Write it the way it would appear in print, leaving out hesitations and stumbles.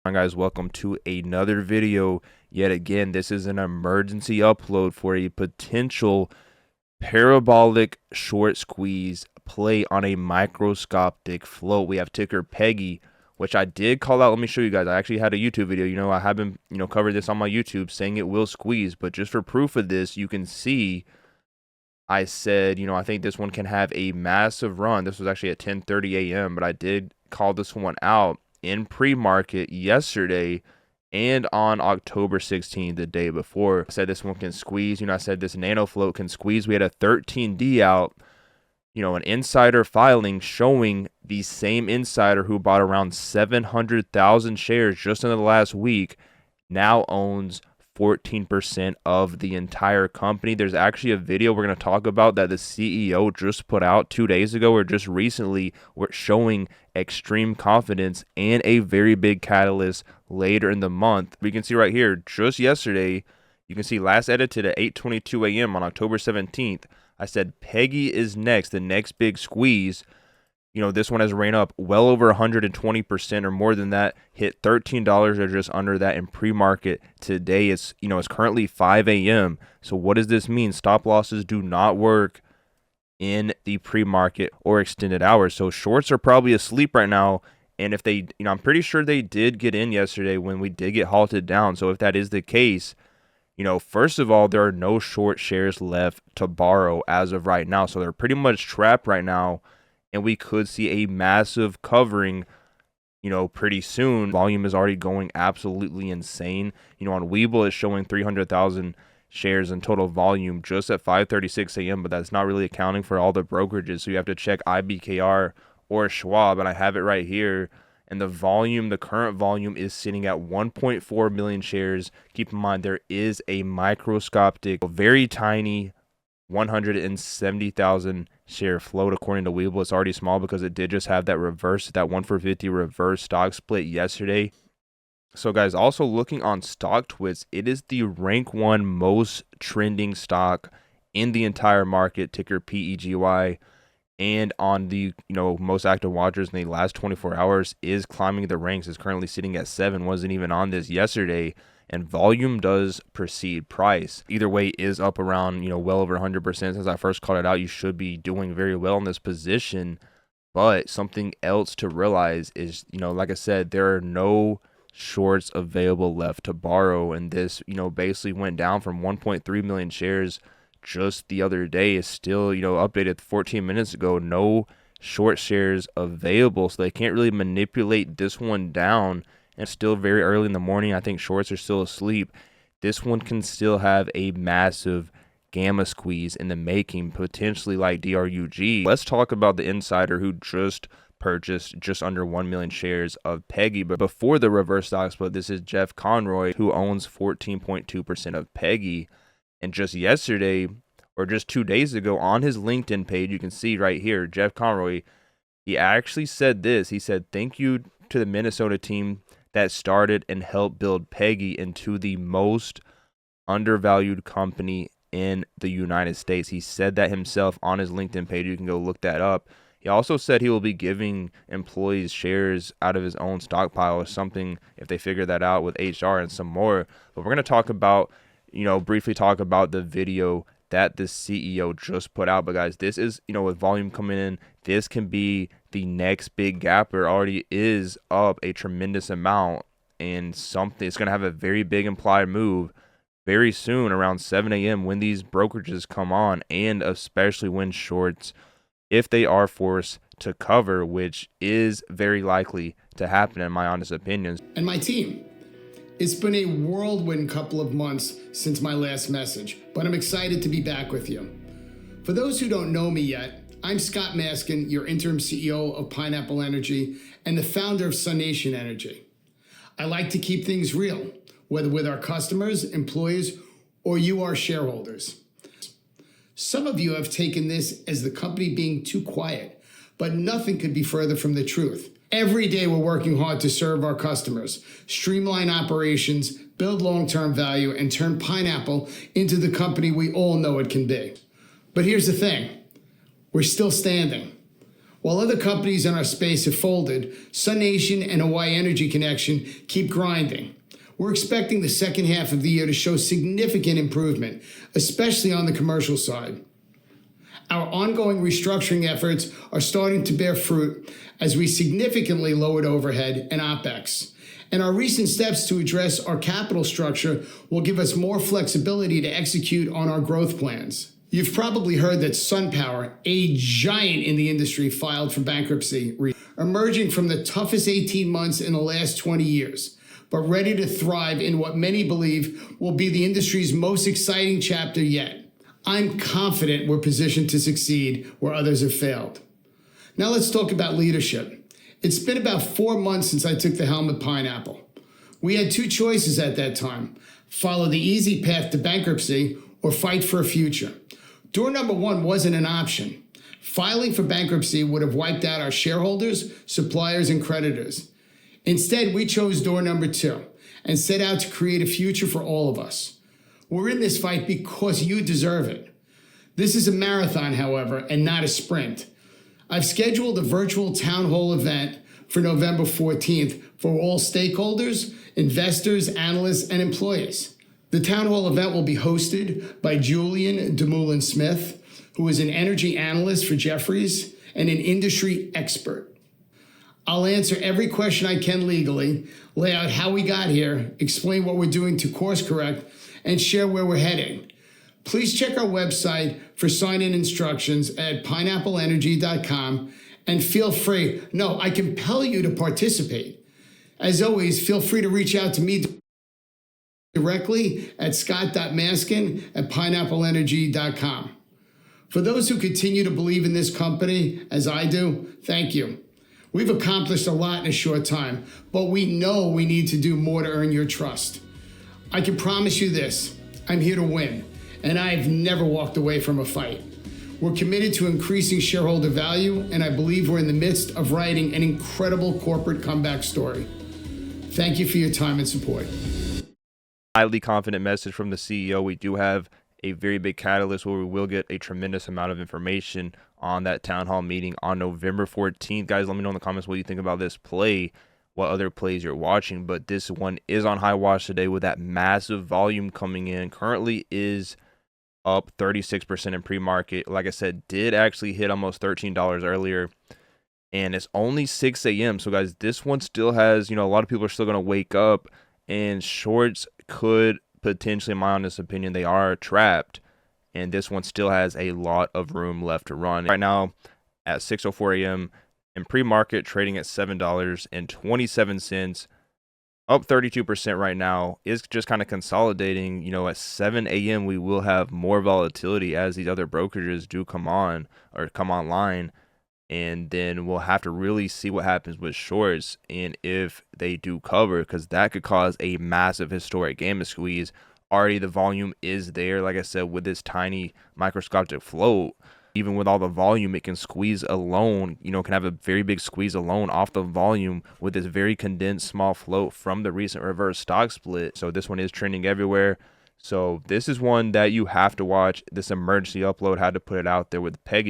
Hi guys, welcome to another video. Yet again, this is an emergency upload for a potential parabolic short squeeze play on a microscopic float. We have ticker PEGY, which I did call out. Let me show you guys. I actually had a YouTube video. I haven't, covered this on my YouTube saying it will squeeze, but just for proof of this, you can see I said, I think this one can have a massive run. This was actually at 10:30 a.m., but I did call this one out in pre-market yesterday and on October 16th, the day before. I said this one can squeeze. I said this nano float can squeeze. We had a 13D out, an insider filing showing the same insider who bought around 700,000 shares just in the last week now owns 14% of the entire company. There's actually a video we're going to talk about that the CEO just put out 2 days ago or just recently, showing extreme confidence and a very big catalyst later in the month. We can see right here, just yesterday, you can see last edited at 8:22 a.m. on October 17th. I said PEGY is next, the next big squeeze. This one has ran up well over 120% or more than that, hit $13 or just under that in pre-market today. It's currently 5 a.m. So what does this mean? Stop losses do not work in the pre-market or extended hours. So shorts are probably asleep right now. And if they, I'm pretty sure they did get in yesterday when we did get halted down. So if that is the case, first of all, there are no short shares left to borrow as of right now. So they're pretty much trapped right now. And we could see a massive covering, pretty soon. Volume is already going absolutely insane. On Webull, it's showing 300,000 shares in total volume just at 5:36 a.m., but that's not really accounting for all the brokerages. So you have to check IBKR or Schwab, and I have it right here. And the volume, the current volume is sitting at 1.4 million shares. Keep in mind, there is a microscopic, very tiny 170,000 share float according to Webull. It's already small because it did just have that 1-for-50 reverse stock split yesterday. So guys, also looking on StockTwits, it is the rank 1 most trending stock in the entire market, ticker PEGY, and on the most active watchers in the last 24 hours is climbing the ranks. Is currently sitting at 7, wasn't even on this yesterday. And volume does precede price. Either way is up around, well over 100%. Since I first called it out, you should be doing very well in this position. But something else to realize is, like I said, there are no shorts available left to borrow. And this, basically went down from 1.3 million shares just the other day. Is still, updated 14 minutes ago. No short shares available. So they can't really manipulate this one down. And still very early in the morning. I think shorts are still asleep. This one can still have a massive gamma squeeze in the making, potentially like DRUG. Let's talk about the insider who just purchased just under 1 million shares of PEGY. But before the reverse stock split, this is Jeff Conroy, who owns 14.2% of PEGY. And just yesterday, or just 2 days ago, on his LinkedIn page, you can see right here, Jeff Conroy, he actually said this. He said, "Thank you to the Minnesota team that started and helped build PEGY into the most undervalued company in the United States." He said that himself on his LinkedIn page. You can go look that up. He also said he will be giving employees shares out of his own stockpile or something if they figure that out with HR and some more. But we're going to talk about, briefly talk about the video that the CEO just put out. But guys, this is, with volume coming in, this can be the next big gapper. Already is up a tremendous amount, and something, it's going to have a very big implied move very soon around 7 a.m. when these brokerages come on, and especially when shorts, if they are forced to cover, which is very likely to happen in my honest opinion. And my team. It's been a whirlwind couple of months since my last message, but I'm excited to be back with you. For those who don't know me yet, I'm Scott Maskin, your interim CEO of Pineapple Energy and the founder of SunNation Energy. I like to keep things real, whether with our customers, employees, or you, our shareholders. Some of you have taken this as the company being too quiet, but nothing could be further from the truth. Every day we're working hard to serve our customers, streamline operations, build long-term value, and turn Pineapple into the company we all know it can be. But here's the thing, we're still standing. While other companies in our space have folded, Sun Nation and Hawaii Energy Connection keep grinding. We're expecting the second half of the year to show significant improvement, especially on the commercial side. Our ongoing restructuring efforts are starting to bear fruit as we significantly lowered overhead and OPEX. And our recent steps to address our capital structure will give us more flexibility to execute on our growth plans. You've probably heard that SunPower, a giant in the industry, filed for bankruptcy, emerging from the toughest 18 months in the last 20 years, but ready to thrive in what many believe will be the industry's most exciting chapter yet. I'm confident we're positioned to succeed where others have failed. Now let's talk about leadership. It's been about 4 months since I took the helm at Pineapple. We had two choices at that time: follow the easy path to bankruptcy or fight for a future. Door number one wasn't an option. Filing for bankruptcy would have wiped out our shareholders, suppliers, and creditors. Instead, we chose door number two and set out to create a future for all of us. We're in this fight because you deserve it. This is a marathon, however, and not a sprint. I've scheduled a virtual town hall event for November 14th for all stakeholders, investors, analysts, and employees. The town hall event will be hosted by Julian Demoulin-Smith, who is an energy analyst for Jefferies and an industry expert. I'll answer every question I can legally, lay out how we got here, explain what we're doing to course correct, and share where we're heading. Please check our website for sign-in instructions at pineappleenergy.com and feel free, no, I compel you to participate. As always, feel free to reach out to me directly at scott.maskin@pineappleenergy.com. For those who continue to believe in this company, as I do, thank you. We've accomplished a lot in a short time, but we know we need to do more to earn your trust. I can promise you this: I'm here to win, and I've never walked away from a fight. We're committed to increasing shareholder value, and I believe we're in the midst of writing an incredible corporate comeback story. Thank you for your time and support. Highly confident message from the CEO. We do have a very big catalyst where we will get a tremendous amount of information on that town hall meeting on November 14th. Guys, let me know in the comments what you think about this play, what other plays you're watching, but this one is on high watch today with that massive volume coming in. Currently is up 36% in pre-market. Like I said, did actually hit almost $13 earlier, and it's only 6 a.m. So guys, this one still has, a lot of people are still going to wake up, and shorts could potentially, in my honest opinion, they are trapped, and this one still has a lot of room left to run. Right now at 6:04 a.m. in pre-market, trading at $7.27, up 32% right now, is just kind of consolidating. At 7 a.m. we will have more volatility as these other brokerages do come online, and then we'll have to really see what happens with shorts and if they do cover, because that could cause a massive historic gamma squeeze. Already the volume is there, like I said, with this tiny microscopic float. Even with all the volume, it can squeeze alone, can have a very big squeeze alone off the volume with this very condensed small float from the recent reverse stock split. So this one is trending everywhere. So this is one that you have to watch. This emergency upload, had to put it out there with PEGY.